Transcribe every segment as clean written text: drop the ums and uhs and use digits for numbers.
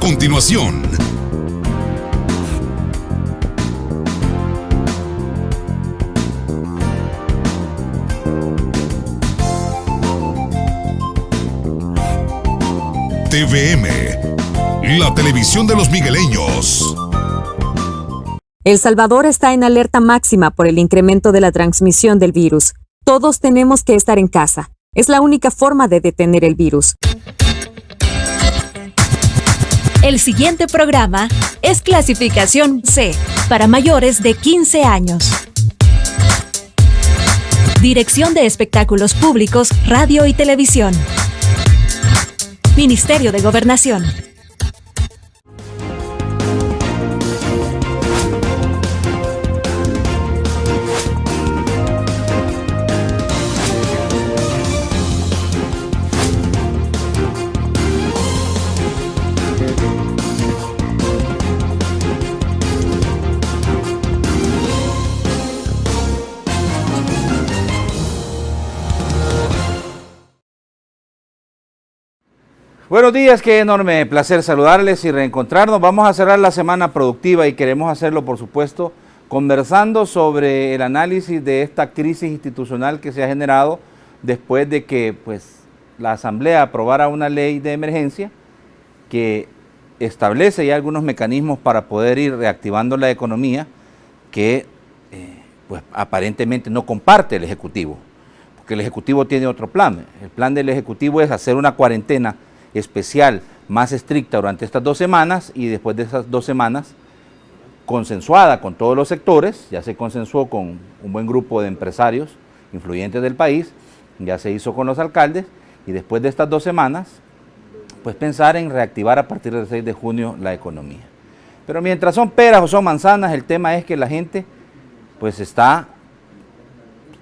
continuación. TVM, la televisión de los migueleños. El Salvador está en alerta máxima por el incremento de la transmisión del virus. Todos tenemos que estar en casa. Es la única forma de detener el virus. El siguiente programa es clasificación C, para mayores de 15 años. Dirección de Espectáculos Públicos, Radio y Televisión. Ministerio de Gobernación. Buenos días, qué enorme placer saludarles y reencontrarnos. Vamos a cerrar la semana productiva y queremos hacerlo, por supuesto, conversando sobre el análisis de esta crisis institucional que se ha generado después de que la Asamblea aprobara una ley de emergencia que establece ya algunos mecanismos para poder ir reactivando la economía que aparentemente no comparte el Ejecutivo, porque el Ejecutivo tiene otro plan. El plan del Ejecutivo es hacer una cuarentena especial más estricta durante estas 2 semanas y después de esas 2 semanas consensuada con todos los sectores, ya se consensuó con un buen grupo de empresarios influyentes del país, ya se hizo con los alcaldes y después de estas 2 semanas pensar en reactivar a partir del 6 de junio la economía. Pero mientras son peras o son manzanas, el tema es que la gente está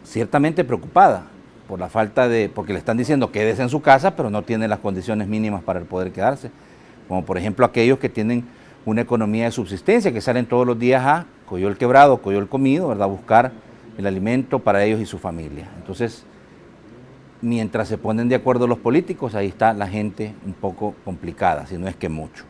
ciertamente preocupada por la falta porque le están diciendo quédese en su casa, pero no tiene las condiciones mínimas para poder quedarse, como por ejemplo aquellos que tienen una economía de subsistencia, que salen todos los días a Coyol Quebrado, Coyol Comido, ¿verdad?, a buscar el alimento para ellos y su familia. Entonces, mientras se ponen de acuerdo los políticos, ahí está la gente un poco complicada, si no es que mucho.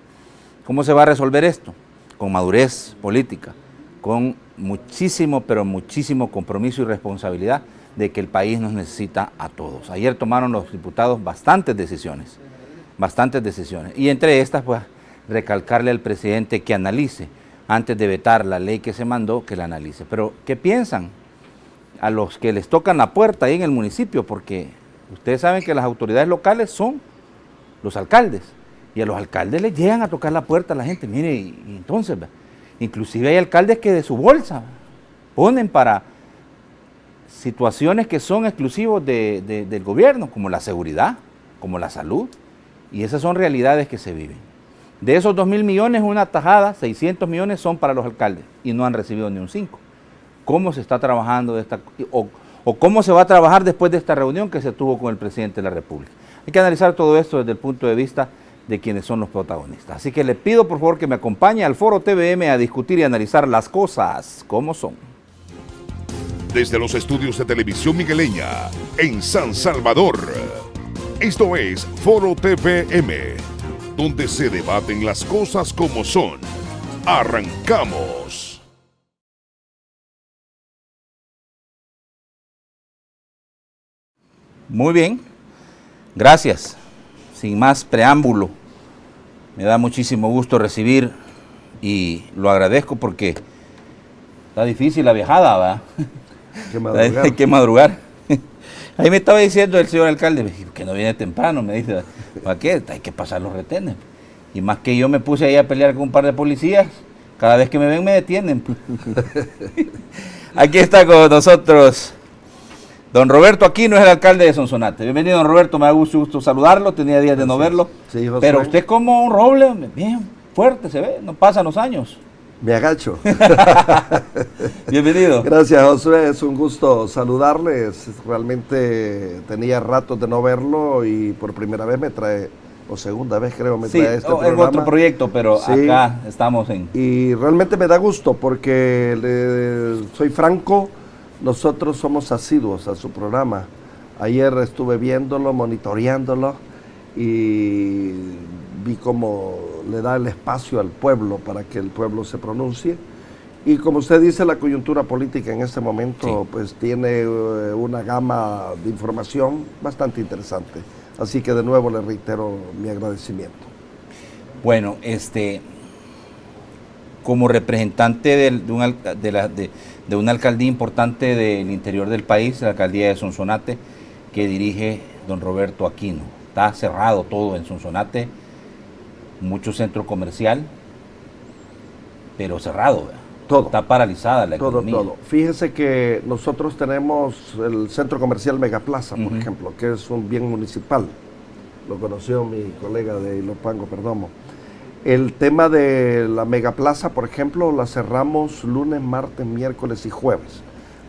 ¿Cómo se va a resolver esto? Con madurez política, con muchísimo, pero muchísimo compromiso y responsabilidad de que el país nos necesita a todos. Ayer tomaron los diputados bastantes decisiones, y entre estas, recalcarle al presidente que analice, antes de vetar la ley que se mandó, que la analice. Pero, ¿qué piensan a los que les tocan la puerta ahí en el municipio? Porque ustedes saben que las autoridades locales son los alcaldes, y a los alcaldes les llegan a tocar la puerta a la gente. Mire, y entonces, inclusive hay alcaldes que de su bolsa ponen para situaciones que son exclusivos del gobierno, como la seguridad, como la salud, y esas son realidades que se viven. De esos 2.000 millones, una tajada, 600 millones son para los alcaldes, y no han recibido ni un 5. ¿Cómo se está trabajando o cómo se va a trabajar después de esta reunión que se tuvo con el presidente de la República? Hay que analizar todo esto desde el punto de vista de quienes son los protagonistas. Así que le pido por favor que me acompañe al Foro TVM a discutir y analizar las cosas como son. Desde los estudios de Televisión Migueleña, en San Salvador. Esto es Foro TVM, donde se debaten las cosas como son. ¡Arrancamos! Muy bien, gracias. Sin más preámbulo, me da muchísimo gusto recibir y lo agradezco porque está difícil la viajada, ¿verdad? Hay que madrugar. Ahí me estaba diciendo el señor alcalde, que no viene temprano, me dice, ¿para qué? Hay que pasar los retenes. Y más que yo me puse ahí a pelear con un par de policías, cada vez que me ven me detienen. Aquí está con nosotros don Roberto Aquino, es el alcalde de Sonsonate. Bienvenido, don Roberto, me da gusto saludarlo, tenía días de no verlo. Sí, pero usted es como un roble, bien fuerte se ve, no pasan los años. Me agacho. Bienvenido. Gracias, Josué, es un gusto saludarles. Realmente tenía ratos de no verlo y por primera vez me trae, o segunda vez creo, me trae este programa. En otro proyecto, pero sí, acá estamos en... Y realmente me da gusto porque, soy franco, nosotros somos asiduos a su programa. Ayer estuve viéndolo, monitoreándolo y vi cómo le da el espacio al pueblo para que el pueblo se pronuncie. Y como usted dice, la coyuntura política en este momento pues tiene una gama de información bastante interesante. Así que de nuevo le reitero mi agradecimiento. Bueno, como representante de una alcaldía importante del interior del país, la alcaldía de Sonsonate, que dirige don Roberto Aquino. Está cerrado todo en Sonsonate, mucho centro comercial, pero cerrado, ¿verdad? Todo. Está paralizada la economía. Todo. Fíjese que nosotros tenemos el centro comercial Megaplaza, por ejemplo, que es un bien municipal. Lo conoció mi colega de Ilopango Perdomo. El tema de la Megaplaza, por ejemplo, la cerramos lunes, martes, miércoles y jueves.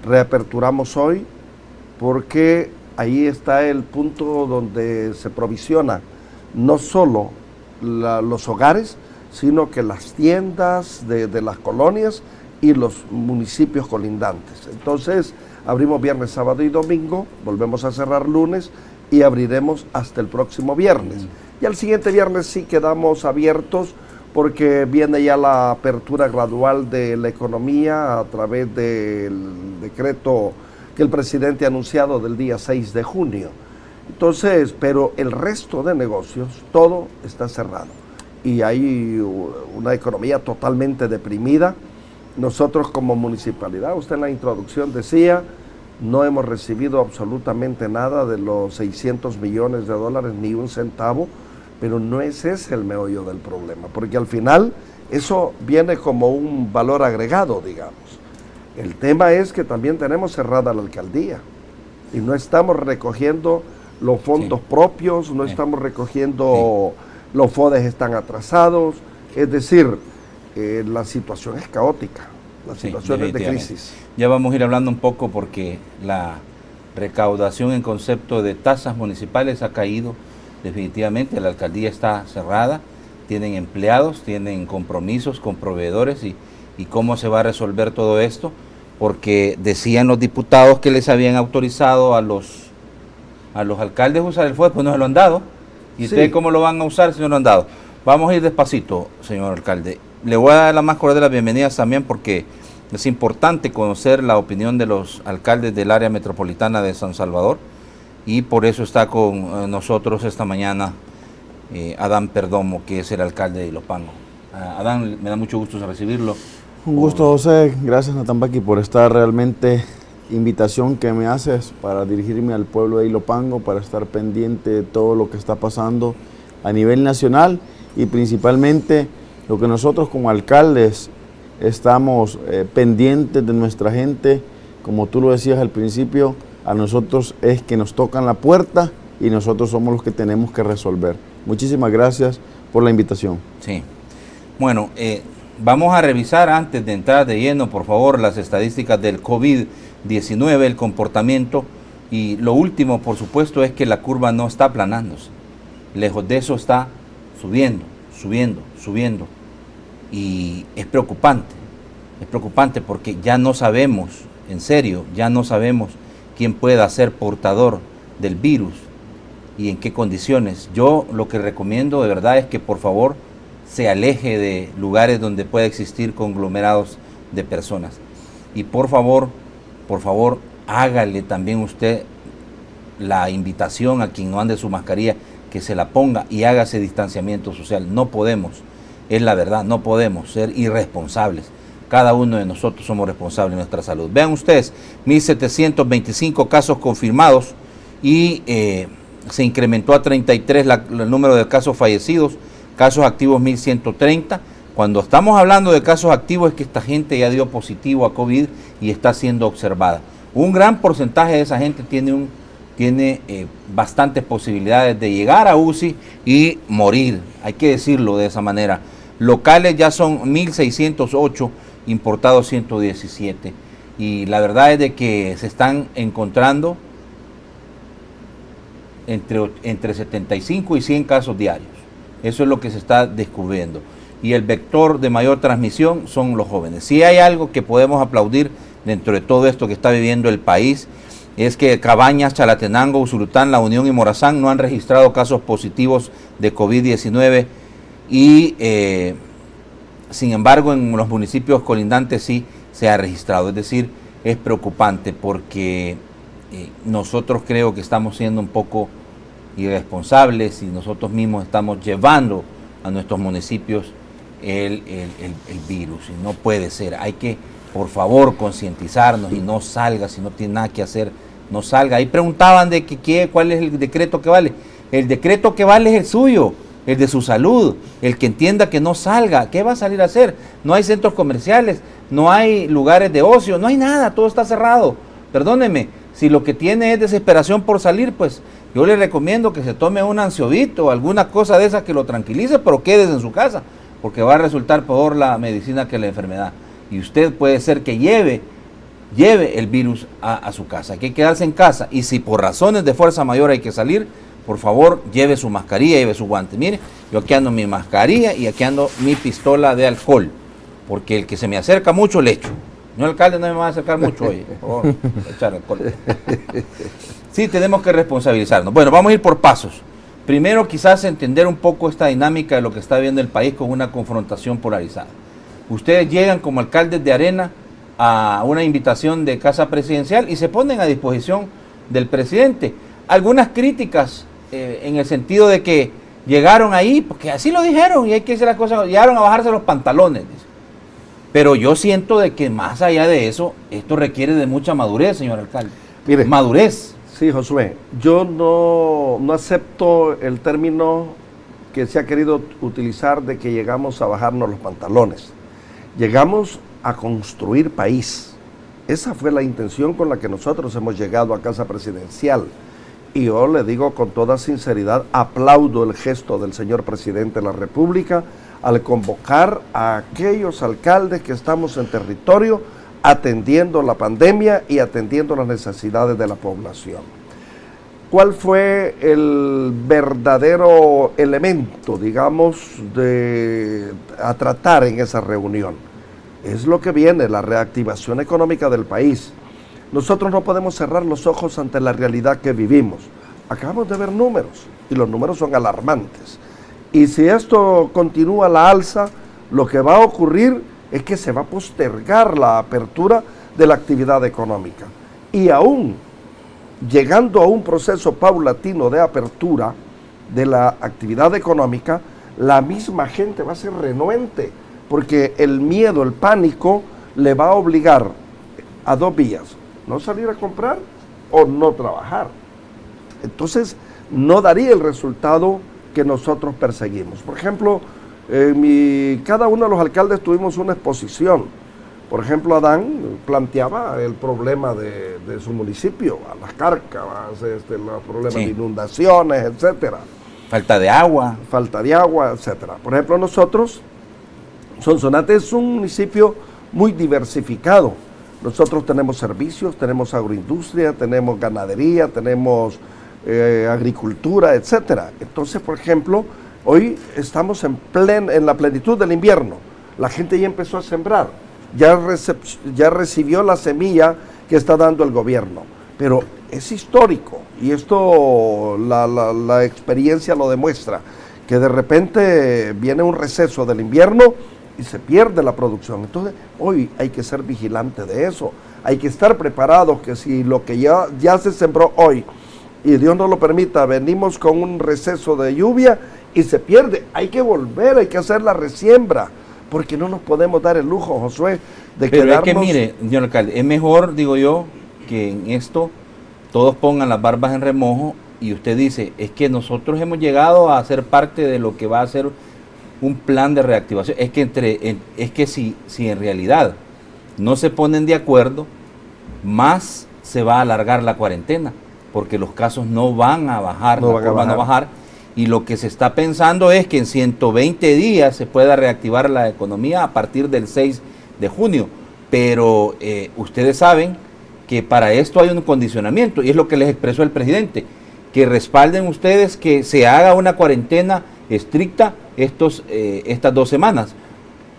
Reaperturamos hoy porque ahí está el punto donde se provisiona no solo los hogares, sino que las tiendas de las colonias y los municipios colindantes. Entonces, abrimos viernes, sábado y domingo, volvemos a cerrar lunes y abriremos hasta el próximo viernes. Y al siguiente viernes sí quedamos abiertos porque viene ya la apertura gradual de la economía a través del decreto que el presidente ha anunciado del día 6 de junio. Entonces, pero el resto de negocios, todo está cerrado. Y hay una economía totalmente deprimida. Nosotros como municipalidad, usted en la introducción decía, no hemos recibido absolutamente nada de los 600 millones de dólares, ni un centavo, pero no es ese el meollo del problema, porque al final eso viene como un valor agregado, digamos. El tema es que también tenemos cerrada la alcaldía y no estamos recogiendo los fondos propios, no estamos recogiendo... Los FODES están atrasados, es decir, la situación es caótica, la situación es de crisis. Ya vamos a ir hablando un poco porque la recaudación en concepto de tasas municipales ha caído definitivamente, la alcaldía está cerrada, tienen empleados, tienen compromisos con proveedores y cómo se va a resolver todo esto, porque decían los diputados que les habían autorizado a los alcaldes usar el FODES, pues no se lo han dado. ¿Y ustedes cómo lo van a usar si no lo han dado? Vamos a ir despacito, señor alcalde. Le voy a dar la más cordial de las bienvenidas también porque es importante conocer la opinión de los alcaldes del área metropolitana de San Salvador y por eso está con nosotros esta mañana Adán Perdomo, que es el alcalde de Ilopango. Adán, me da mucho gusto recibirlo. Un gusto, José. Gracias, Natambaki, por esta realmente invitación que me haces para dirigirme al pueblo de Ilopango, para estar pendiente de todo lo que está pasando a nivel nacional y principalmente lo que nosotros como alcaldes estamos pendientes de nuestra gente. Como tú lo decías al principio, a nosotros es que nos tocan la puerta y nosotros somos los que tenemos que resolver. Muchísimas gracias por la invitación. Sí. Bueno, vamos a revisar antes de entrar de lleno, por favor, las estadísticas del COVID-19, el comportamiento, y lo último, por supuesto, es que la curva no está aplanándose. Lejos de eso está subiendo, y es preocupante porque ya no sabemos, en serio, ya no sabemos quién pueda ser portador del virus y en qué condiciones. Yo lo que recomiendo de verdad es que por favor se aleje de lugares donde pueda existir conglomerados de personas. Y por favor, hágale también usted la invitación a quien no ande su mascarilla, que se la ponga y hágase distanciamiento social. No podemos, es la verdad, no podemos ser irresponsables. Cada uno de nosotros somos responsables de nuestra salud. Vean ustedes, 1.725 casos confirmados y se incrementó a 33 el número de casos fallecidos, casos activos 1.130. Cuando estamos hablando de casos activos es que esta gente ya dio positivo a COVID y está siendo observada. Un gran porcentaje de esa gente tiene bastantes posibilidades de llegar a UCI y morir, hay que decirlo de esa manera. Locales ya son 1.608, importados 117. Y la verdad es de que se están encontrando entre 75 y 100 casos diarios. Eso es lo que se está descubriendo. Y el vector de mayor transmisión son los jóvenes. Si hay algo que podemos aplaudir dentro de todo esto que está viviendo el país, es que Cabañas, Chalatenango, Usulután, La Unión y Morazán no han registrado casos positivos de COVID-19 y sin embargo en los municipios colindantes sí se ha registrado. Es decir, es preocupante porque nosotros creo que estamos siendo un poco irresponsables y nosotros mismos estamos llevando a nuestros municipios el virus, y no puede ser. Hay que, por favor, concientizarnos y no salga, si no tiene nada que hacer, no salga. Ahí preguntaban de cuál es el decreto que vale. El decreto que vale es el suyo, el de su salud, el que entienda que no salga. ¿Qué va a salir a hacer? No hay centros comerciales, no hay lugares de ocio, no hay nada, todo está cerrado. Perdóneme, si lo que tiene es desesperación por salir, pues yo le recomiendo que se tome un ansiolito o alguna cosa de esas que lo tranquilice, pero quédese en su casa, porque va a resultar peor la medicina que la enfermedad. Y usted puede ser que lleve el virus a su casa. Hay que quedarse en casa, y si por razones de fuerza mayor hay que salir, por favor, lleve su mascarilla, lleve su guante. Mire, yo aquí ando mi mascarilla y aquí ando mi pistola de alcohol, porque el que se me acerca mucho le echo. Señor alcalde, no me va a acercar mucho hoy, por favor, echar alcohol. Sí, tenemos que responsabilizarnos. Bueno, vamos a ir por pasos. Primero, quizás entender un poco esta dinámica de lo que está viviendo el país con una confrontación polarizada. Ustedes llegan como alcaldes de Arena a una invitación de Casa Presidencial y se ponen a disposición del presidente. Algunas críticas en el sentido de que llegaron ahí, porque así lo dijeron, y hay que decir las cosas, llegaron a bajarse los pantalones, dice. Pero yo siento de que más allá de eso, esto requiere de mucha madurez, señor alcalde. Mire, madurez. Sí, Josué, yo no acepto el término que se ha querido utilizar de que llegamos a bajarnos los pantalones. Llegamos a construir país. Esa fue la intención con la que nosotros hemos llegado a Casa Presidencial. Y yo le digo con toda sinceridad, aplaudo el gesto del señor presidente de la República al convocar a aquellos alcaldes que estamos en territorio atendiendo la pandemia y atendiendo las necesidades de la población. ¿Cuál fue el verdadero elemento, digamos, a tratar en esa reunión? Es lo que viene, la reactivación económica del país. Nosotros no podemos cerrar los ojos ante la realidad que vivimos. Acabamos de ver números y los números son alarmantes. Y si esto continúa a la alza, lo que va a ocurrir es que se va a postergar la apertura de la actividad económica. Y aún llegando a un proceso paulatino de apertura de la actividad económica, la misma gente va a ser renuente, porque el miedo, el pánico, le va a obligar a dos vías: no salir a comprar o no trabajar. Entonces, no daría el resultado que nosotros perseguimos. Por ejemplo, cada uno de los alcaldes tuvimos una exposición. Por ejemplo, Adán planteaba el problema de su municipio, a las cárcavas, los problemas de inundaciones, etcétera. Falta de agua, etcétera. Por ejemplo, nosotros, Sonsonate es un municipio muy diversificado. Nosotros tenemos servicios, tenemos agroindustria, tenemos ganadería, tenemos agricultura, etcétera. Entonces, por ejemplo, hoy estamos en la plenitud del invierno. La gente ya empezó a sembrar, ya recibió la semilla que está dando el gobierno. Pero es histórico, y esto la experiencia lo demuestra, que de repente viene un receso del invierno y se pierde la producción. Entonces, hoy hay que ser vigilante de eso. Hay que estar preparados, que si lo que ya se sembró hoy, y Dios no lo permita, venimos con un receso de lluvia y se pierde, hay que volver, hay que hacer la resiembra, porque no nos podemos dar el lujo, Josué, de quedarnos... Pero es que mire, señor alcalde, es mejor, digo yo, que en esto todos pongan las barbas en remojo, y usted dice, es que nosotros hemos llegado a ser parte de lo que va a ser un plan de reactivación. Es que si en realidad no se ponen de acuerdo, más se va a alargar la cuarentena, porque los casos no van a bajar, van a bajar, y lo que se está pensando es que en 120 días se pueda reactivar la economía a partir del 6 de junio, pero ustedes saben que para esto hay un condicionamiento, y es lo que les expresó el presidente, que respalden ustedes que se haga una cuarentena estricta estas 2 semanas.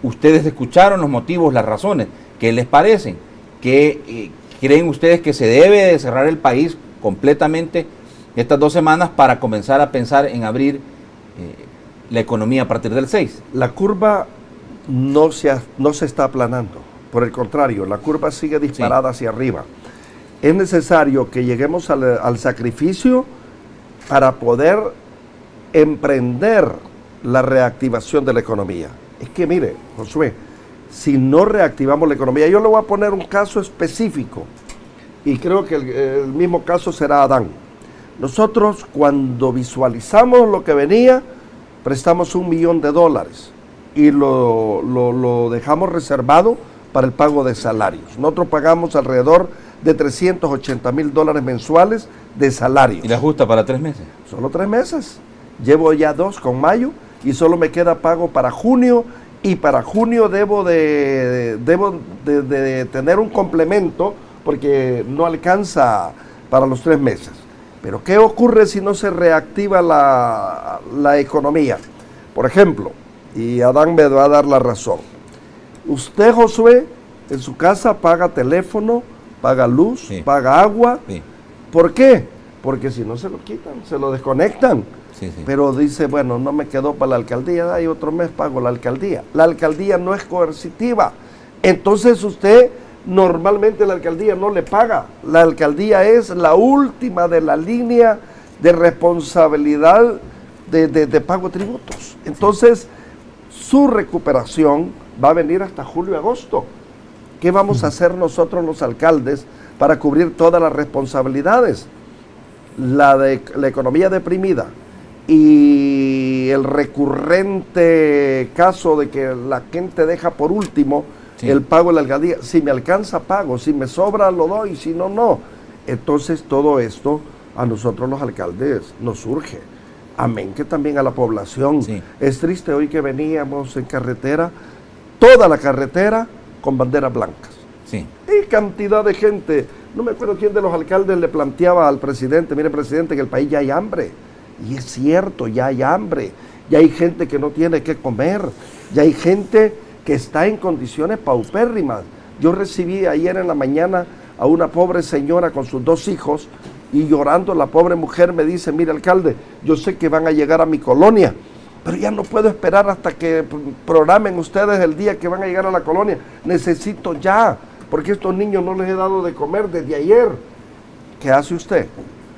Ustedes escucharon los motivos, las razones. ¿Qué les parecen? ¿Qué creen ustedes que se debe de cerrar el país completamente estas 2 semanas para comenzar a pensar en abrir la economía a partir del 6. La curva no se está aplanando, por el contrario, la curva sigue disparada hacia arriba. Es necesario que lleguemos al sacrificio para poder emprender la reactivación de la economía. Es que mire, Josué, si no reactivamos la economía, yo le voy a poner un caso específico y creo que el mismo caso será Adán. Nosotros cuando visualizamos lo que venía, prestamos $1 millón y lo dejamos reservado para el pago de salarios. Nosotros pagamos alrededor de $380,000 mensuales de salarios. ¿Y la justa para 3 meses? Solo 3 meses. Llevo ya 2 con mayo y solo me queda pago para junio, y para junio debo de tener un complemento porque no alcanza para los 3 meses. Pero ¿qué ocurre si no se reactiva la economía? Por ejemplo, y Adán me va a dar la razón. Usted, Josué, en su casa paga teléfono, paga luz, sí, paga agua. Sí. ¿Por qué? Porque si no se lo quitan, se lo desconectan. Sí, sí. Pero dice, bueno, no me quedó para la alcaldía, y otro mes pago la alcaldía. La alcaldía no es coercitiva. Entonces usted, normalmente la alcaldía no le paga. La alcaldía es la última de la línea de responsabilidad de pago de tributos. Entonces, su recuperación va a venir hasta julio y agosto. ¿Qué vamos a hacer nosotros los alcaldes para cubrir todas las responsabilidades? La economía deprimida y el recurrente caso de que la gente deja por último el pago de la alcaldía. Si me alcanza, pago. Si me sobra, lo doy. Si no, no. Entonces, todo esto a nosotros los alcaldes nos surge. Amén, que también a la población. Sí. Es triste hoy que veníamos en carretera, toda la carretera con banderas blancas. Sí. Y cantidad de gente. No me acuerdo quién de los alcaldes le planteaba al presidente, mire presidente, que el país ya hay hambre. Y es cierto, ya hay hambre. Ya hay gente que no tiene qué comer. Ya hay gente que está en condiciones paupérrimas. Yo recibí ayer en la mañana a una pobre señora con sus 2 hijos y llorando la pobre mujer me dice, mire alcalde, yo sé que van a llegar a mi colonia, pero ya no puedo esperar hasta que programen ustedes el día que van a llegar a la colonia. Necesito ya, porque estos niños no les he dado de comer desde ayer. ¿Qué hace usted?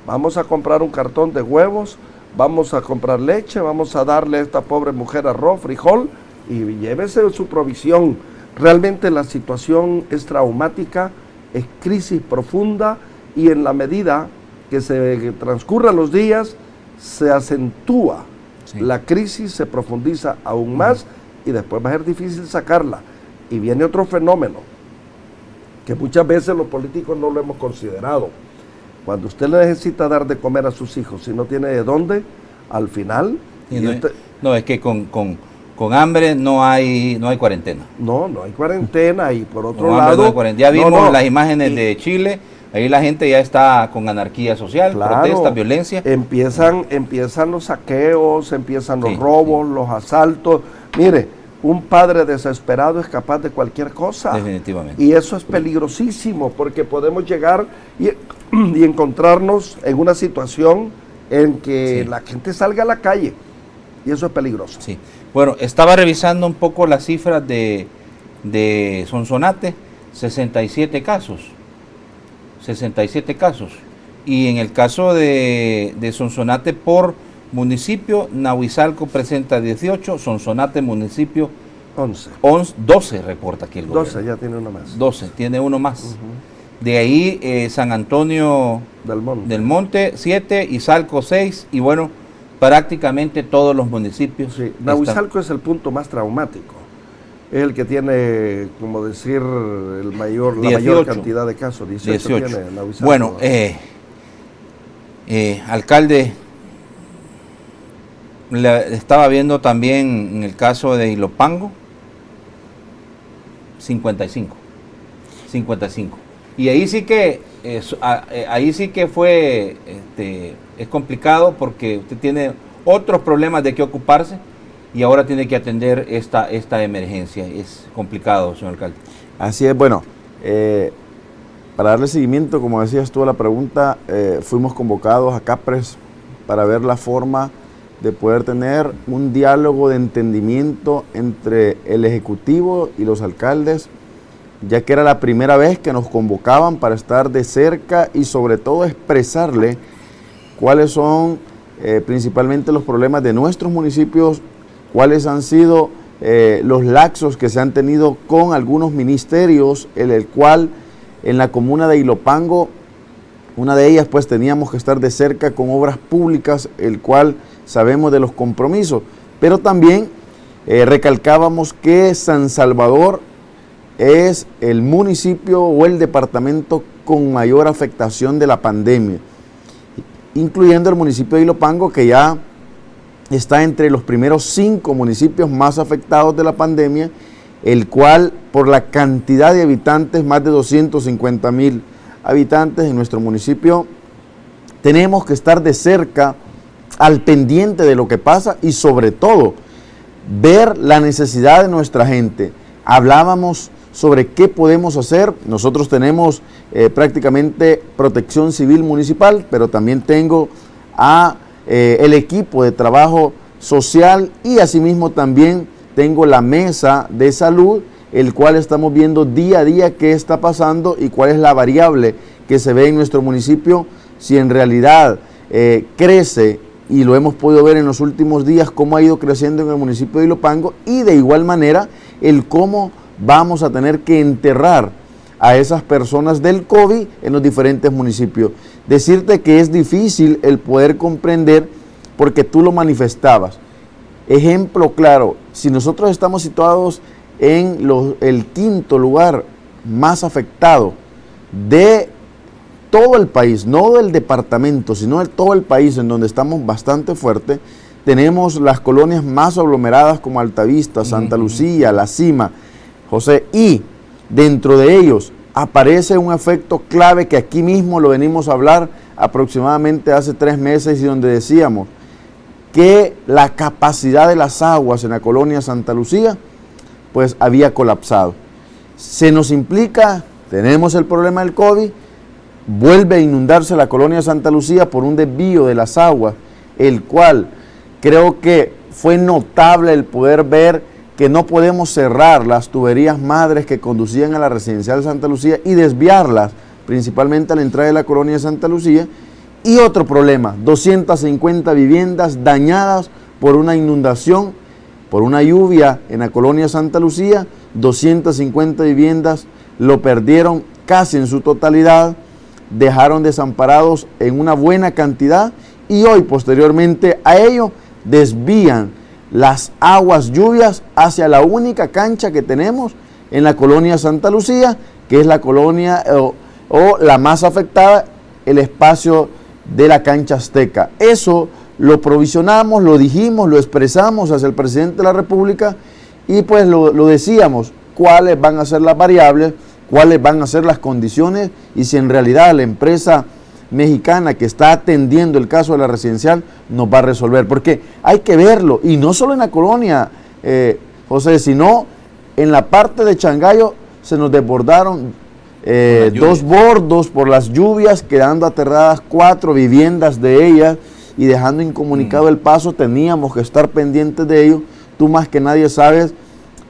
Vamos a comprar un cartón de huevos, vamos a comprar leche, vamos a darle a esta pobre mujer arroz, frijol y llévese su provisión. Realmente la situación es traumática, es crisis profunda y en la medida que se transcurran los días se acentúa. Sí. La crisis se profundiza aún más y después va a ser difícil sacarla. Y viene otro fenómeno que muchas veces los políticos no lo hemos considerado. Cuando usted le necesita dar de comer a sus hijos y no tiene de dónde, al final... es que con hambre no hay cuarentena. No hay cuarentena y por otro lado... Ya vimos las imágenes de Chile. Ahí la gente ya está con anarquía social, claro, protesta, violencia. Empiezan los saqueos, empiezan los robos, los asaltos. Mire, un padre desesperado es capaz de cualquier cosa. Definitivamente. Y eso es peligrosísimo porque podemos llegar y encontrarnos en una situación en que la gente salga a la calle. Y eso es peligroso. Sí. Bueno, estaba revisando un poco las cifras de Sonsonate, 67 casos. 67 casos. Y en el caso de Sonsonate por municipio, Nahuizalco presenta 18, Sonsonate municipio 12 reporta aquí el gobierno. 12, ya tiene uno más. 12, tiene uno más. De ahí San Antonio del Monte 7, Izalco 6 y bueno, prácticamente todos los municipios. Sí. Nahuizalco es el punto más traumático. Es el que tiene, como decir, la mayor cantidad de casos. 18. Tiene Nahuizalco. Bueno, alcalde, estaba viendo también en el caso de Ilopango, 55. Y ahí sí que fue, es complicado porque usted tiene otros problemas de qué ocuparse. Y ahora tiene que atender esta emergencia. Es complicado, señor alcalde. Así es, bueno, para darle seguimiento, como decías tú a la pregunta, fuimos convocados a CAPRES para ver la forma de poder tener un diálogo de entendimiento entre el Ejecutivo y los alcaldes, ya que era la primera vez que nos convocaban para estar de cerca y sobre todo expresarle cuáles son principalmente los problemas de nuestros municipios, cuáles han sido los laxos que se han tenido con algunos ministerios, en el cual en la comuna de Ilopango, una de ellas pues teníamos que estar de cerca con obras públicas, el cual sabemos de los compromisos, pero también recalcábamos que San Salvador es el municipio o el departamento con mayor afectación de la pandemia, incluyendo el municipio de Ilopango, que ya está entre los primeros 5 municipios más afectados de la pandemia, el cual por la cantidad de habitantes, más de 250,000 habitantes en nuestro municipio, tenemos que estar de cerca al pendiente de lo que pasa y sobre todo ver la necesidad de nuestra gente. Hablábamos sobre qué podemos hacer. Nosotros tenemos prácticamente protección civil municipal, pero también tengo el equipo de trabajo social y asimismo también tengo la mesa de salud, el cual estamos viendo día a día qué está pasando y cuál es la variable que se ve en nuestro municipio, si en realidad crece, y lo hemos podido ver en los últimos días, cómo ha ido creciendo en el municipio de Ilopango, y de igual manera el cómo vamos a tener que enterrar a esas personas del COVID en los diferentes municipios. Decirte que es difícil el poder comprender porque tú lo manifestabas. Ejemplo claro, si nosotros estamos situados en el 5º lugar más afectado de todo el país, no del departamento, sino de todo el país, en donde estamos bastante fuerte, tenemos las colonias más aglomeradas como Altavista, Santa Lucía, La Cima, José, y dentro de ellos aparece un efecto clave que aquí mismo lo venimos a hablar aproximadamente hace 3 meses, y donde decíamos que la capacidad de las aguas en la colonia Santa Lucía pues había colapsado. Se nos implica, tenemos el problema del COVID, vuelve a inundarse la colonia Santa Lucía por un desvío de las aguas, el cual creo que fue notable el poder ver que no podemos cerrar las tuberías madres que conducían a la residencial Santa Lucía y desviarlas principalmente a la entrada de la colonia Santa Lucía. Y otro problema, 250 viviendas dañadas por una inundación, por una lluvia en la colonia Santa Lucía, 250 viviendas lo perdieron casi en su totalidad, dejaron desamparados en una buena cantidad, y hoy posteriormente a ello desvían las aguas lluvias hacia la única cancha que tenemos en la colonia Santa Lucía, que es la colonia o la más afectada, el espacio de la cancha Azteca. Eso lo provisionamos, lo dijimos, lo expresamos hacia el presidente de la República, y pues lo decíamos, cuáles van a ser las variables, cuáles van a ser las condiciones, y si en realidad la empresa mexicana que está atendiendo el caso de la residencial nos va a resolver, porque hay que verlo, y no solo en la colonia, José, sino en la parte de Changayo se nos desbordaron 2 bordos por las lluvias, quedando aterradas 4 viviendas de ellas y dejando incomunicado el paso. Teníamos que estar pendientes de ello. Tú más que nadie sabes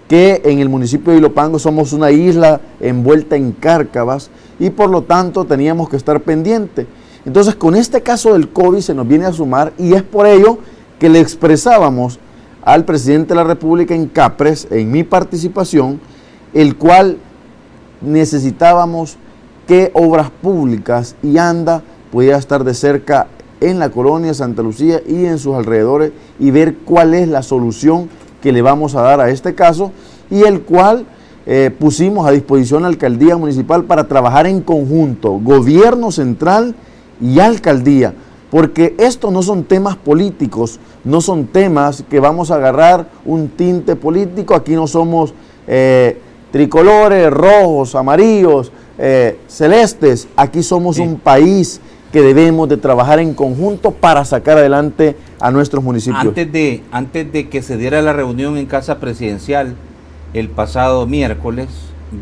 que en el municipio de Ilopango somos una isla envuelta en cárcavas y por lo tanto teníamos que estar pendientes. Entonces, con este caso del COVID se nos viene a sumar, y es por ello que le expresábamos al presidente de la República en Capres, en mi participación, el cual necesitábamos que Obras Públicas y ANDA pudiera estar de cerca en la colonia Santa Lucía y en sus alrededores y ver cuál es la solución que le vamos a dar a este caso, y el cual pusimos a disposición la alcaldía municipal para trabajar en conjunto, gobierno central y alcaldía, porque estos no son temas políticos, no son temas que vamos a agarrar un tinte político. Aquí no somos tricolores, rojos, amarillos, celestes. Aquí somos un país que debemos de trabajar en conjunto para sacar adelante a nuestros municipios. Antes de que se diera la reunión en Casa Presidencial el pasado miércoles,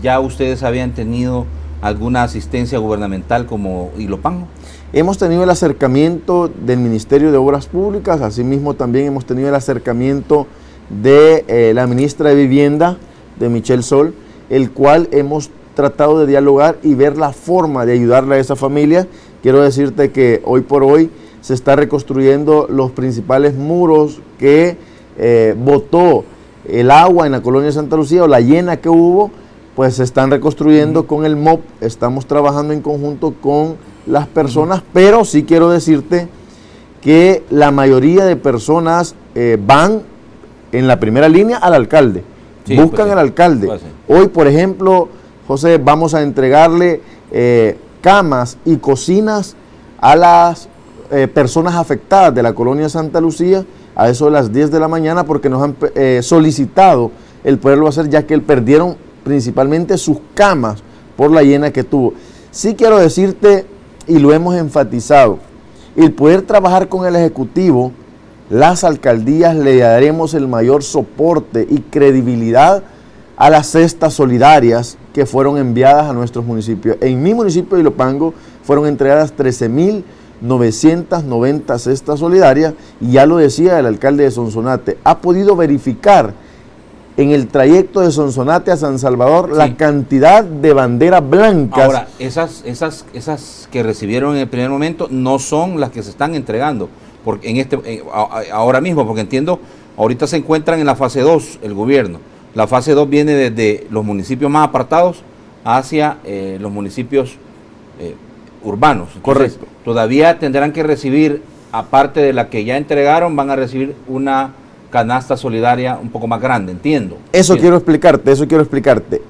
¿ya ustedes habían tenido alguna asistencia gubernamental como Ilopango? Hemos tenido el acercamiento del Ministerio de Obras Públicas, asimismo también hemos tenido el acercamiento de la ministra de Vivienda, de Michelle Sol, el cual hemos tratado de dialogar y ver la forma de ayudarle a esa familia. Quiero decirte que hoy por hoy se está reconstruyendo los principales muros que botó el agua en la colonia de Santa Lucía, o la llena que hubo, pues se están reconstruyendo con el MOP. Estamos trabajando en conjunto con las personas, pero sí quiero decirte que la mayoría de personas van en la primera línea al alcalde, Sí, buscan pues sí. al alcalde. Pues sí. Hoy, por ejemplo, José, vamos a entregarle camas y cocinas a las personas afectadas de la colonia Santa Lucía a eso de las 10 de la mañana, porque nos han solicitado el poderlo hacer, ya que perdieron principalmente sus camas por la llena que tuvo. Sí quiero decirte, y lo hemos enfatizado, el poder trabajar con el Ejecutivo, las alcaldías le daremos el mayor soporte y credibilidad a las cestas solidarias que fueron enviadas a nuestros municipios. En mi municipio de Ilopango fueron entregadas 13.990 cestas solidarias, y ya lo decía el alcalde de Sonsonate, ha podido verificar en el trayecto de Sonsonate a San Salvador Sí. la cantidad de banderas blancas. Ahora, esas que recibieron en el primer momento no son las que se están entregando porque ahora mismo, porque entiendo, ahorita se encuentran en la fase 2 el gobierno. La fase 2 viene desde los municipios más apartados hacia los municipios urbanos. Entonces, Correcto. todavía tendrán que recibir, aparte de la que ya entregaron, van a recibir una canasta solidaria un poco más grande, entiendo. Eso quiero explicarte.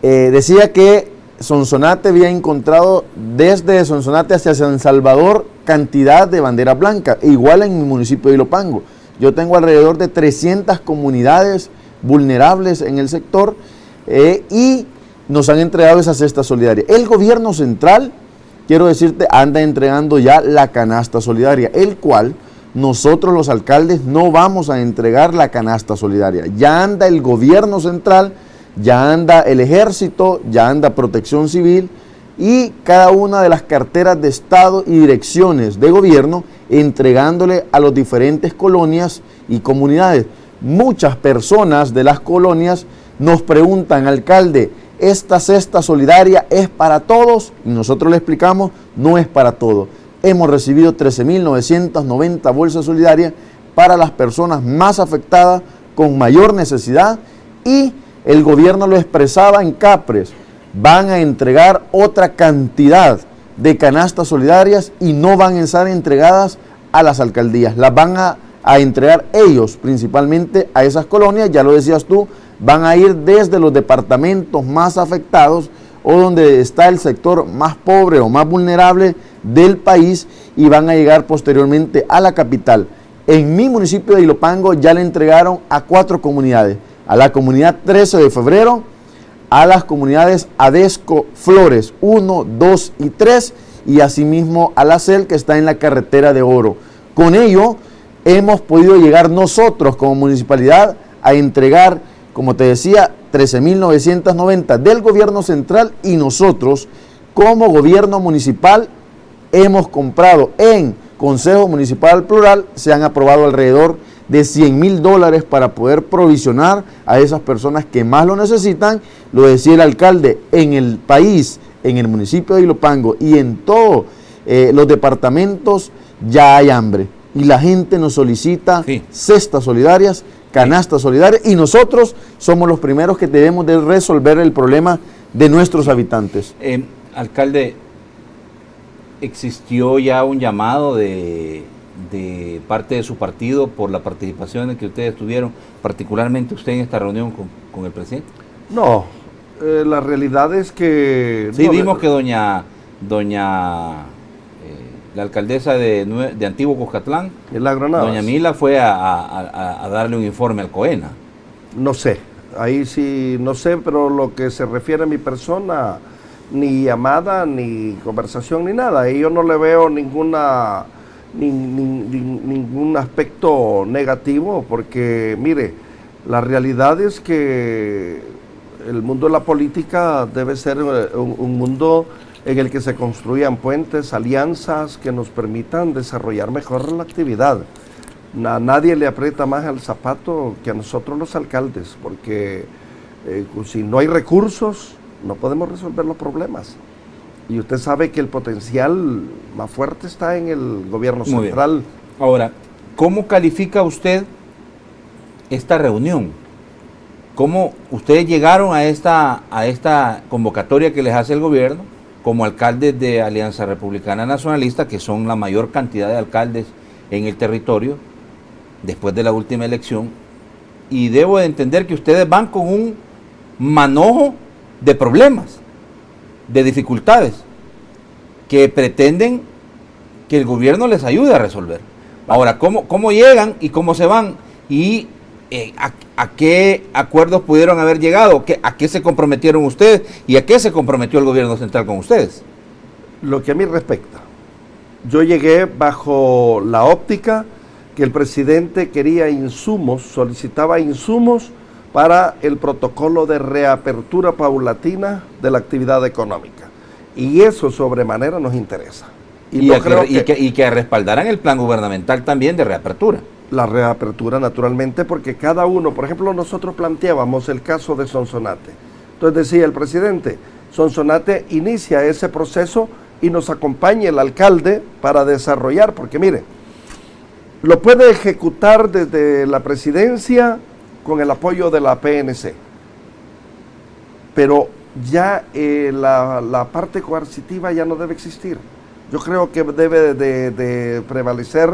Decía que Sonsonate había encontrado desde Sonsonate hacia San Salvador cantidad de banderas blancas, igual en mi municipio de Ilopango. Yo tengo alrededor de 300 comunidades vulnerables en el sector y nos han entregado esa cesta solidaria. El gobierno central, quiero decirte, anda entregando ya la canasta solidaria, el cual nosotros los alcaldes no vamos a entregar la canasta solidaria. Ya anda el gobierno central, ya anda el ejército, ya anda Protección Civil y cada una de las carteras de Estado y direcciones de gobierno entregándole a las diferentes colonias y comunidades. Muchas personas de las colonias nos preguntan, alcalde, ¿esta cesta solidaria es para todos? Y nosotros le explicamos, no es para todos. Hemos recibido 13.990 bolsas solidarias para las personas más afectadas con mayor necesidad, y el gobierno lo expresaba en Capres, van a entregar otra cantidad de canastas solidarias y no van a estar entregadas a las alcaldías, las van a entregar ellos principalmente a esas colonias. Ya lo decías tú, van a ir desde los departamentos más afectados o donde está el sector más pobre o más vulnerable del país, y van a llegar posteriormente a la capital. En mi municipio de Ilopango ya le entregaron a 4 comunidades, a la comunidad 13 de febrero, a las comunidades Adesco Flores 1, 2 y 3, y asimismo a la CEL que está en la carretera de Oro. Con ello hemos podido llegar nosotros como municipalidad a entregar, como te decía, 13.990 del gobierno central, y nosotros como gobierno municipal hemos comprado en Consejo Municipal Plural, se han aprobado alrededor de $100,000 para poder provisionar a esas personas que más lo necesitan. Lo decía el alcalde, en el país, en el municipio de Ilopango y en todos los departamentos ya hay hambre, y la gente nos solicita cestas solidarias, canastas solidarias, y nosotros somos los primeros que debemos de resolver el problema de nuestros habitantes. Alcalde, ¿existió ya un llamado de parte de su partido por la participación en que ustedes tuvieron, particularmente usted en esta reunión con el presidente? No, la realidad es que... Sí, no, vimos que doña la alcaldesa de Antiguo Cuscatlán, doña Mila, fue a darle un informe al COENA. No sé, ahí sí, no sé, pero lo que se refiere a mi persona, ni llamada, ni conversación, ni nada. Ahí yo no le veo ningún aspecto negativo, porque mire, la realidad es que el mundo de la política debe ser un mundo en el que se construyan puentes, alianzas que nos permitan desarrollar mejor la actividad. A nadie le aprieta más el zapato que a nosotros los alcaldes, porque si no hay recursos, no podemos resolver los problemas. Y usted sabe que el potencial más fuerte está en el gobierno central. Ahora, ¿cómo califica usted esta reunión? ¿Cómo ustedes llegaron a esta convocatoria que les hace el gobierno como alcaldes de Alianza Republicana Nacionalista, que son la mayor cantidad de alcaldes en el territorio después de la última elección? Y debo de entender que ustedes van con un manojo de problemas, de dificultades, que pretenden que el gobierno les ayude a resolver. Ahora, ¿cómo llegan y cómo se van? Y ¿a qué acuerdos pudieron haber llegado? ¿A qué se comprometieron ustedes? ¿Y a qué se comprometió el gobierno central con ustedes? Lo que a mí respecta, yo llegué bajo la óptica que el presidente quería insumos, solicitaba insumos para el protocolo de reapertura paulatina de la actividad económica. Y eso sobremanera nos interesa. Y que respaldaran el plan gubernamental también de reapertura. La reapertura, naturalmente, porque cada uno, por ejemplo, nosotros planteábamos el caso de Sonsonate. Entonces decía el presidente, Sonsonate inicia ese proceso y nos acompaña el alcalde para desarrollar, porque mire, lo puede ejecutar desde la presidencia con el apoyo de la PNC, pero ya la parte coercitiva ya no debe existir. Yo creo que debe de prevalecer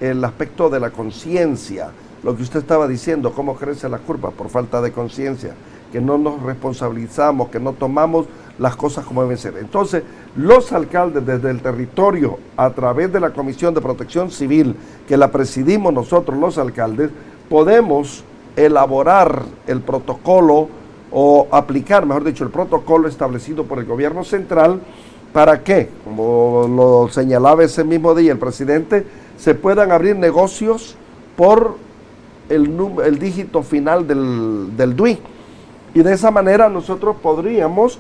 el aspecto de la conciencia, lo que usted estaba diciendo, cómo crece la curva por falta de conciencia, que no nos responsabilizamos, que no tomamos las cosas como deben ser. Entonces, los alcaldes desde el territorio, a través de la Comisión de Protección Civil, que la presidimos nosotros los alcaldes, podemos elaborar el protocolo o aplicar, mejor dicho, el protocolo establecido por el gobierno central, para que, como lo señalaba ese mismo día el presidente, se puedan abrir negocios por el dígito final del DUI. Y de esa manera nosotros podríamos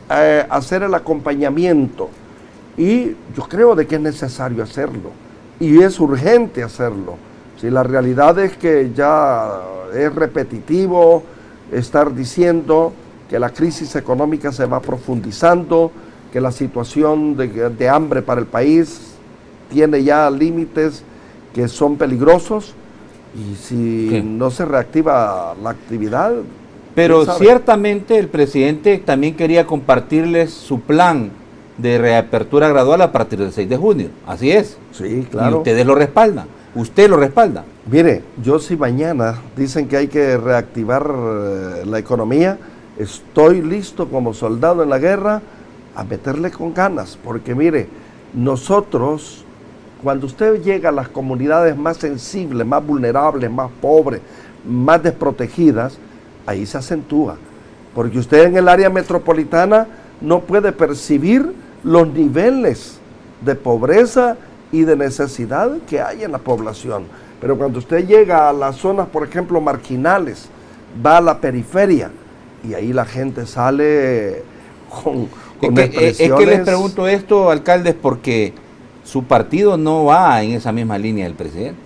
hacer el acompañamiento. Y yo creo de que es necesario hacerlo. Y es urgente hacerlo. Si la realidad es que ya es repetitivo estar diciendo que la crisis económica se va profundizando, que la situación de hambre para el país tiene ya límites que son peligrosos, y si no se reactiva la actividad... Pero ciertamente el presidente también quería compartirles su plan de reapertura gradual a partir del 6 de junio, así es. Sí, claro. Y ustedes lo respaldan, usted lo respalda. Mire, yo si mañana dicen que hay que reactivar la economía, estoy listo como soldado en la guerra a meterle con ganas, porque mire, nosotros, cuando usted llega a las comunidades más sensibles, más vulnerables, más pobres, más desprotegidas, ahí se acentúa, porque usted en el área metropolitana no puede percibir los niveles de pobreza y de necesidad que hay en la población, pero cuando usted llega a las zonas, por ejemplo, marginales, va a la periferia, y ahí la gente sale con es que les pregunto esto, alcaldes, porque su partido no va en esa misma línea del presidente.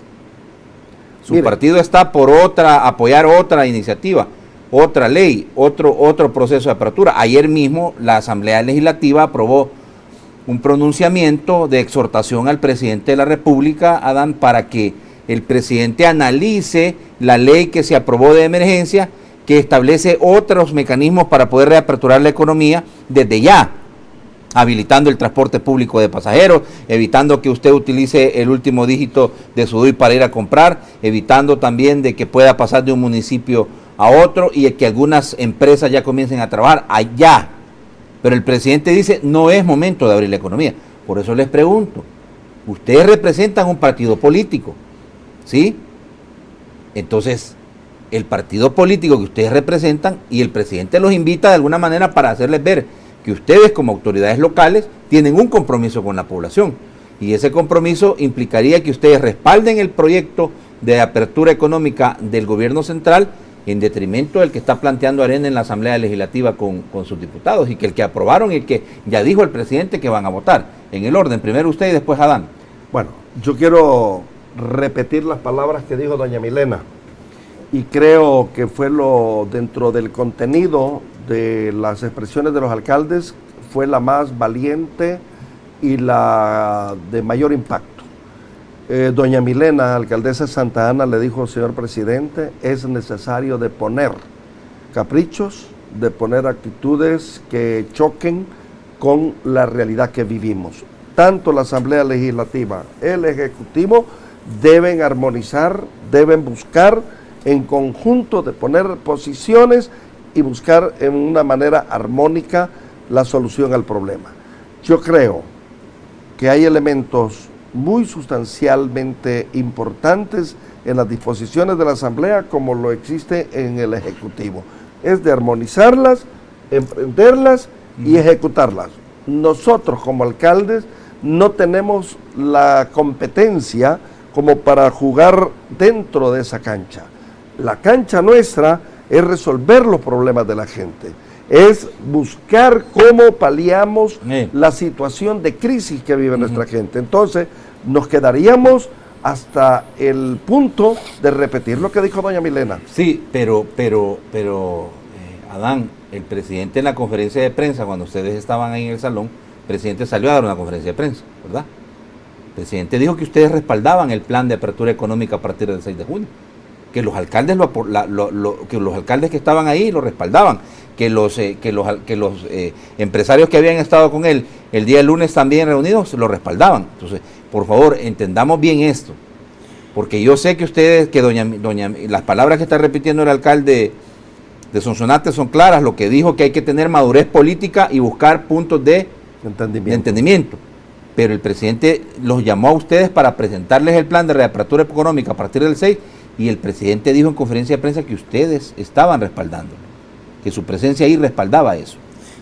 Su partido está por apoyar otra iniciativa, otra ley, otro proceso de apertura. Ayer mismo la Asamblea Legislativa aprobó un pronunciamiento de exhortación al presidente de la República, Adán, para que el presidente analice la ley que se aprobó de emergencia, que establece otros mecanismos para poder reaperturar la economía desde ya, habilitando el transporte público de pasajeros, evitando que usted utilice el último dígito de su DUI para ir a comprar, evitando también de que pueda pasar de un municipio a otro y que algunas empresas ya comiencen a trabajar allá. Pero el presidente dice, no es momento de abrir la economía. Por eso les pregunto, ustedes representan un partido político, ¿sí? Entonces, el partido político que ustedes representan y el presidente los invita de alguna manera para hacerles ver que ustedes como autoridades locales tienen un compromiso con la población, y ese compromiso implicaría que ustedes respalden el proyecto de apertura económica del gobierno central en detrimento del que está planteando Arena en la Asamblea Legislativa con sus diputados, y que el que aprobaron y el que ya dijo el presidente que van a votar. En el orden, primero usted y después Adán. Bueno, yo quiero repetir las palabras que dijo doña Milena, y creo que fue dentro del contenido de las expresiones de los alcaldes, fue la más valiente y la de mayor impacto. Doña Milena, alcaldesa de Santa Ana, le dijo: señor presidente, es necesario de poner caprichos, de poner actitudes que choquen con la realidad que vivimos. Tanto la Asamblea Legislativa, el Ejecutivo, deben armonizar, deben buscar en conjunto, de poner posiciones y buscar en una manera armónica la solución al problema. Yo creo que hay elementos muy sustancialmente importantes en las disposiciones de la Asamblea, como lo existe en el Ejecutivo. Es de armonizarlas, emprenderlas y ejecutarlas. Nosotros como alcaldes no tenemos la competencia como para jugar dentro de esa cancha. La cancha nuestra es resolver los problemas de la gente, es buscar cómo paliamos la situación de crisis que vive nuestra gente. Entonces, nos quedaríamos hasta el punto de repetir lo que dijo doña Milena. Sí, pero Adán, el presidente en la conferencia de prensa, cuando ustedes estaban ahí en el salón, el presidente salió a dar una conferencia de prensa, ¿verdad? El presidente dijo que ustedes respaldaban el plan de apertura económica a partir del 6 de junio. Que los alcaldes que los alcaldes que estaban ahí lo respaldaban, que los empresarios que habían estado con él el día lunes también reunidos lo respaldaban. Entonces, por favor, entendamos bien esto, porque yo sé que ustedes, que las palabras que está repitiendo el alcalde de Sonsonate son claras, lo que dijo que hay que tener madurez política y buscar puntos de entendimiento. Pero el presidente los llamó a ustedes para presentarles el plan de reapertura económica a partir del 6, y el presidente dijo en conferencia de prensa que ustedes estaban respaldándolo, que su presencia ahí respaldaba eso.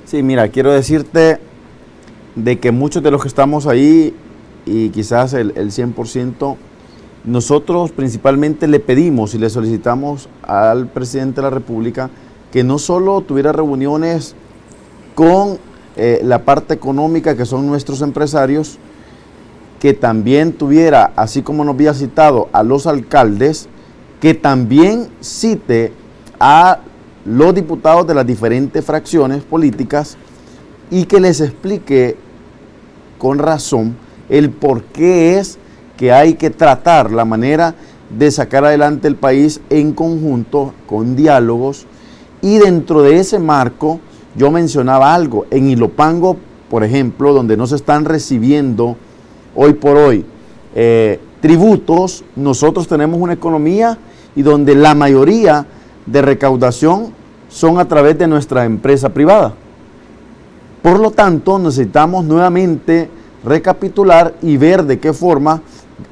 Sí, mira, quiero decirte de que muchos de los que estamos ahí, y quizás el 100%, nosotros principalmente le pedimos y le solicitamos al presidente de la República que no solo tuviera reuniones con la parte económica, que son nuestros empresarios, que también tuviera, así como nos había citado a los alcaldes, que también cite a los diputados de las diferentes fracciones políticas y que les explique con razón el por qué es que hay que tratar la manera de sacar adelante el país en conjunto, con diálogos. Y dentro de ese marco, yo mencionaba algo, en Ilopango, por ejemplo, donde no se están recibiendo hoy por hoy tributos, nosotros tenemos una economía y donde la mayoría de recaudación son a través de nuestra empresa privada. Por lo tanto, necesitamos nuevamente recapitular y ver de qué forma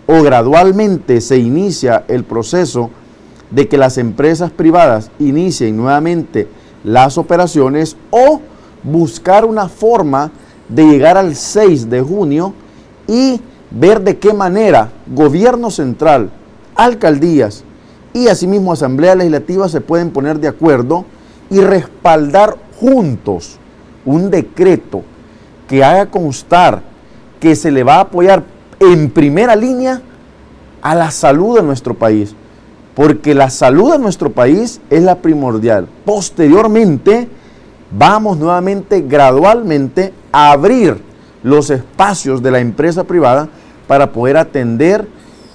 o gradualmente se inicia el proceso de que las empresas privadas inicien nuevamente las operaciones, o buscar una forma de llegar al 6 de junio y ver de qué manera gobierno central, alcaldías y asimismo Asamblea Legislativa se pueden poner de acuerdo y respaldar juntos un decreto que haga constar que se le va a apoyar en primera línea a la salud de nuestro país, porque la salud de nuestro país es la primordial. Posteriormente, vamos nuevamente gradualmente a abrir los espacios de la empresa privada para poder atender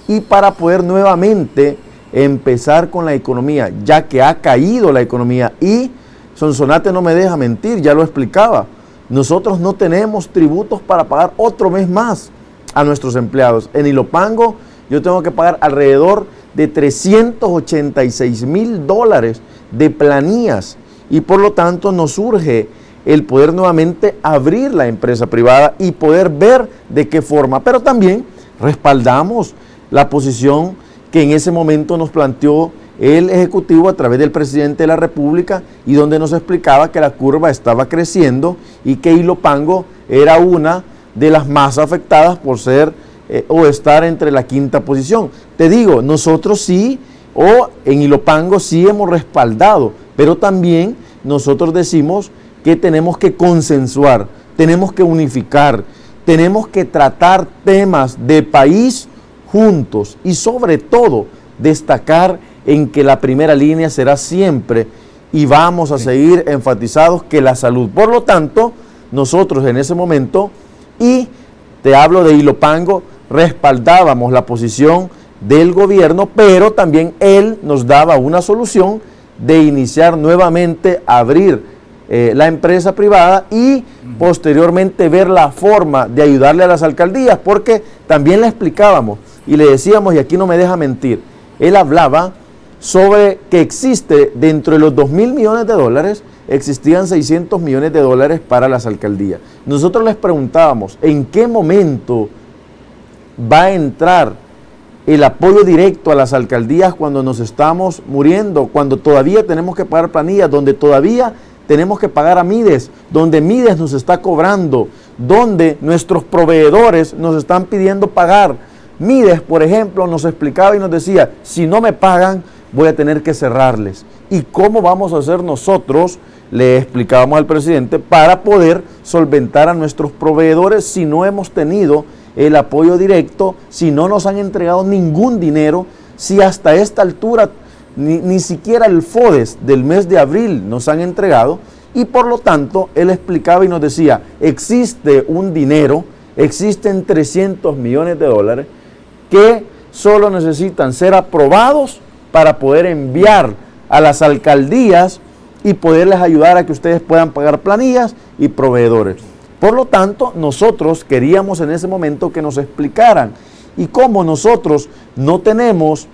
y para poder nuevamente empezar con la economía, ya que ha caído la economía. Y Sonsonate no me deja mentir, ya lo explicaba, nosotros no tenemos tributos para pagar otro mes más a nuestros empleados. En Ilopango yo tengo que pagar alrededor de $386,000 de planillas, y por lo tanto nos urge el poder nuevamente abrir la empresa privada y poder ver de qué forma. Pero también respaldamos la posición que en ese momento nos planteó el Ejecutivo a través del presidente de la República, y donde nos explicaba que la curva estaba creciendo y que Ilopango era una de las más afectadas por ser o estar entre la quinta posición. Te digo, nosotros sí o en Ilopango sí hemos respaldado, pero también nosotros decimos que tenemos que consensuar, tenemos que unificar, tenemos que tratar temas de país juntos y sobre todo destacar en que la primera línea será siempre y vamos a seguir enfatizados que la salud. Por lo tanto, nosotros en ese momento, y te hablo de Ilopango, respaldábamos la posición del gobierno, pero también él nos daba una solución de iniciar nuevamente, abrir la empresa privada y posteriormente ver la forma de ayudarle a las alcaldías, porque también le explicábamos y le decíamos, y aquí no me deja mentir, él hablaba sobre que existe dentro de los 2.000 millones de dólares, existían 600 millones de dólares para las alcaldías. Nosotros les preguntábamos, ¿en qué momento va a entrar el apoyo directo a las alcaldías cuando nos estamos muriendo, cuando todavía tenemos que pagar planillas, donde todavía tenemos que pagar a Mides, donde Mides nos está cobrando, donde nuestros proveedores nos están pidiendo pagar? Mides, por ejemplo, nos explicaba y nos decía, si no me pagan, voy a tener que cerrarles. ¿Y cómo vamos a hacer nosotros? Le explicábamos al presidente, para poder solventar a nuestros proveedores si no hemos tenido el apoyo directo, si no nos han entregado ningún dinero, si hasta esta altura ni siquiera el FODES del mes de abril nos han entregado. Y por lo tanto, él explicaba y nos decía, existe un dinero, existen 300 millones de dólares que solo necesitan ser aprobados para poder enviar a las alcaldías y poderles ayudar a que ustedes puedan pagar planillas y proveedores. Por lo tanto, nosotros queríamos en ese momento que nos explicaran, y como nosotros no tenemos,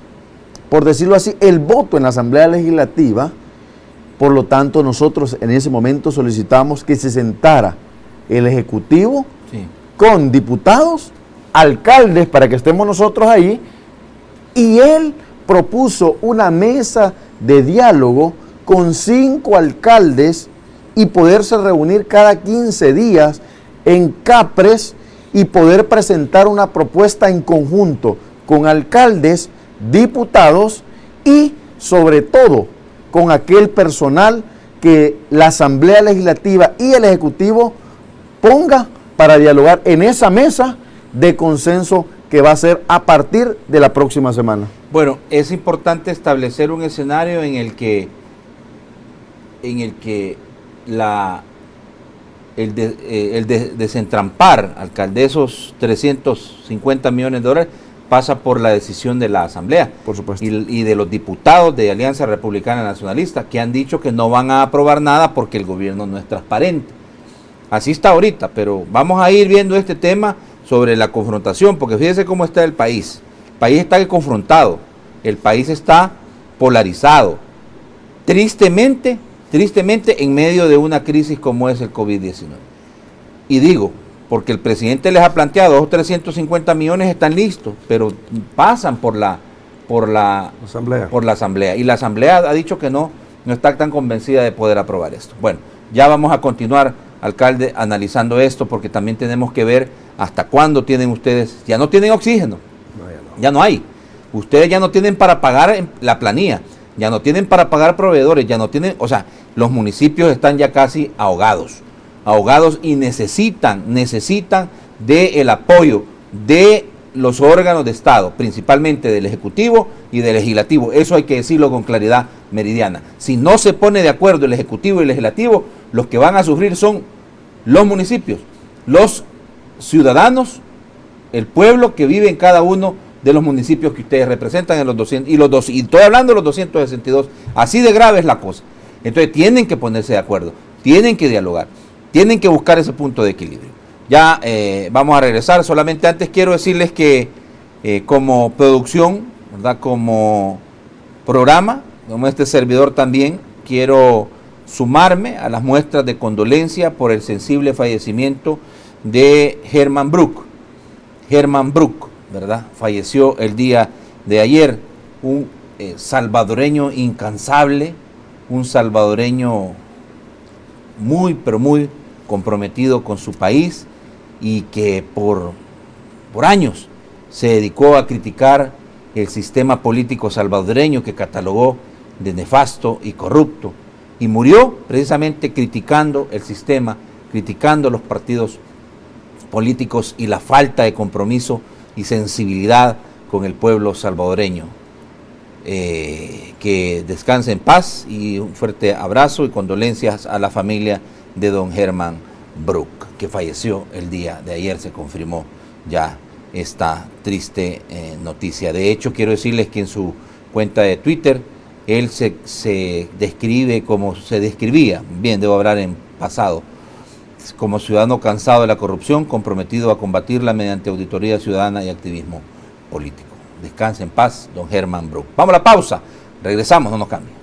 por decirlo así, el voto en la Asamblea Legislativa, por lo tanto nosotros en ese momento solicitamos que se sentara el Ejecutivo con diputados, alcaldes, para que estemos nosotros ahí, y él propuso una mesa de diálogo con 5 alcaldes y poderse reunir cada 15 días en Capres y poder presentar una propuesta en conjunto con alcaldes, diputados y sobre todo con aquel personal que la Asamblea Legislativa y el Ejecutivo ponga para dialogar en esa mesa de consenso que va a ser a partir de la próxima semana. Bueno, es importante establecer un escenario en el que desentrampar, alcalde, esos 350 millones de dólares pasa por la decisión de la Asamblea. Por supuesto. Y de los diputados de Alianza Republicana Nacionalista, que han dicho que no van a aprobar nada porque el gobierno no es transparente. Así está ahorita, pero vamos a ir viendo este tema sobre la confrontación, porque fíjese cómo está el país. El país está confrontado, el país está polarizado. Tristemente, en medio de una crisis como es el COVID-19. Y digo, porque el presidente les ha planteado, los 350 millones están listos, pero pasan por la Asamblea. Y la Asamblea ha dicho que no está tan convencida de poder aprobar esto. Bueno, ya vamos a continuar, alcalde, analizando esto, porque también tenemos que ver hasta cuándo tienen ustedes. Ya no tienen oxígeno, ya no hay. Ustedes ya no tienen para pagar la planilla, ya no tienen para pagar proveedores, ya no tienen, o sea, los municipios están ya casi ahogados y necesitan del apoyo de los órganos de Estado, principalmente del Ejecutivo y del Legislativo. Eso hay que decirlo con claridad meridiana. Si no se pone de acuerdo el Ejecutivo y el Legislativo, los que van a sufrir son los municipios, los ciudadanos, el pueblo que vive en cada uno de los municipios que ustedes representan en los 200, y estoy hablando de los 262, así de grave es la cosa. Entonces tienen que ponerse de acuerdo, tienen que dialogar, tienen que buscar ese punto de equilibrio. Ya vamos a regresar, solamente antes quiero decirles que como producción, ¿verdad? Como programa, como este servidor también, quiero sumarme a las muestras de condolencia por el sensible fallecimiento de Herman Brook. Herman Brook, ¿verdad? Falleció el día de ayer, un salvadoreño incansable, un salvadoreño muy, pero muy comprometido con su país y que por años se dedicó a criticar el sistema político salvadoreño que catalogó de nefasto y corrupto, y murió precisamente criticando el sistema, criticando los partidos políticos y la falta de compromiso y sensibilidad con el pueblo salvadoreño. Que descanse en paz y un fuerte abrazo y condolencias a la familia de don Germán Brook, que falleció el día de ayer. Se confirmó ya esta triste noticia. De hecho, quiero decirles que en su cuenta de Twitter él se describe como se describía, bien, debo hablar en pasado, como ciudadano cansado de la corrupción, comprometido a combatirla mediante auditoría ciudadana y activismo político. Descanse en paz, don Germán Brook. Vamos a la pausa, regresamos, no nos cambie.